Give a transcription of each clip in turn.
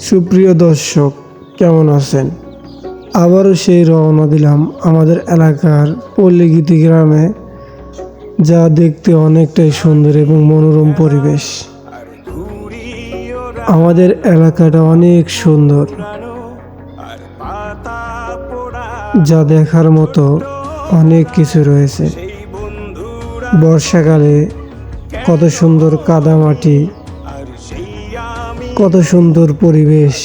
সুপ্রিয় দর্শক, কেমন আছেন? আবারও সেই রওনা দিলাম আমাদের এলাকার পল্লীগীতি গ্রামে, যা দেখতে অনেকটাই সুন্দর এবং মনোরম পরিবেশ। আমাদের এলাকাটা অনেক সুন্দর, যা দেখার মতো অনেক কিছু রয়েছে। বর্ষাকালে কত সুন্দর কাদামাটি, কত সুন্দর পরিবেশ,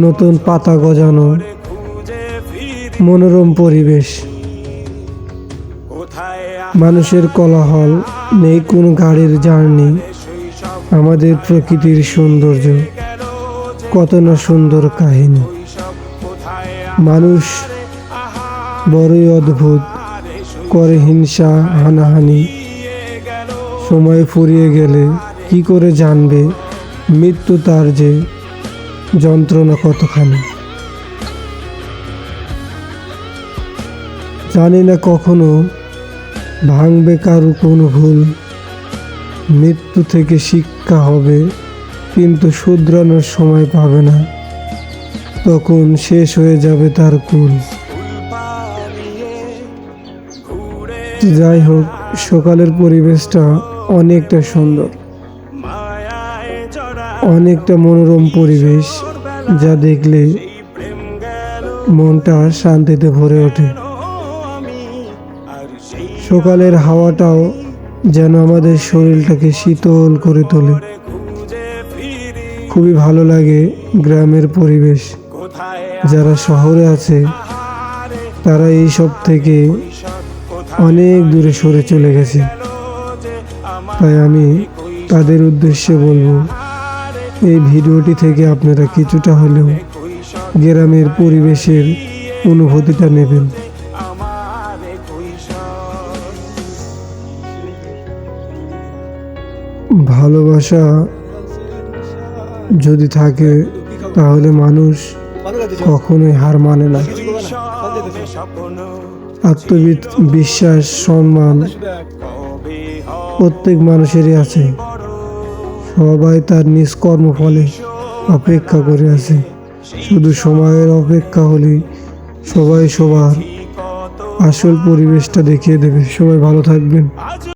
নতুন পাতা গজানো, মনোরম পরিবেশ। মানুষের কোলাহল নেই, কোনো গাড়ির জার্নি। আমাদের প্রকৃতির সৌন্দর্য, কত না সুন্দর কাহিনী। মানুষ বড়ই অদ্ভুত, করে হিংসা হানাহানি। সময় ফুরিয়ে গেলে কি করে জানবে মৃত্যু তার যে যন্ত্রণা কতখানি। জানি না কখনো ভাঙবে কারো কোনো ভুল, মৃত্যু থেকে শিক্ষা হবে কিন্তু শুধরানোর সময় পাবে না, তখন শেষ হয়ে যাবে তার কুল। যাই হোক, সকালের পরিবেশটা অনেকটা সুন্দর, অনেকটা মনোরম পরিবেশ, যা দেখলে মনটা শান্তিতে ভরে ওঠে। সকালের হাওয়াটাও যেন আমাদের শরীরটাকে শীতল করে তোলে। খুবই ভালো লাগে গ্রামের পরিবেশ। যারা শহরে আছে তারা এই সব থেকে অনেক দূরে সরে চলে গেছে। তাই আমি তাদের উদ্দেশ্যে বলবো, এই ভিডিওটি থেকে আপনারা কিছুটা হলেও গ্রামের পরিবেশের অনুভূতিটা নেবেন। ভালোবাসা যদি থাকে তাহলে মানুষ কখনোই হার মানে না। আত্মবিশ্বাস, সম্মান প্রত্যেক মানুষেরই আছে। সবাই তার নিজ কর্মফলে অপেক্ষা করে আছে। শুধু সময়ের অপেক্ষা হলেই সবাই সবার আসল পরিবেশটা দেখিয়ে দেবে। সবাই ভালো থাকবেন।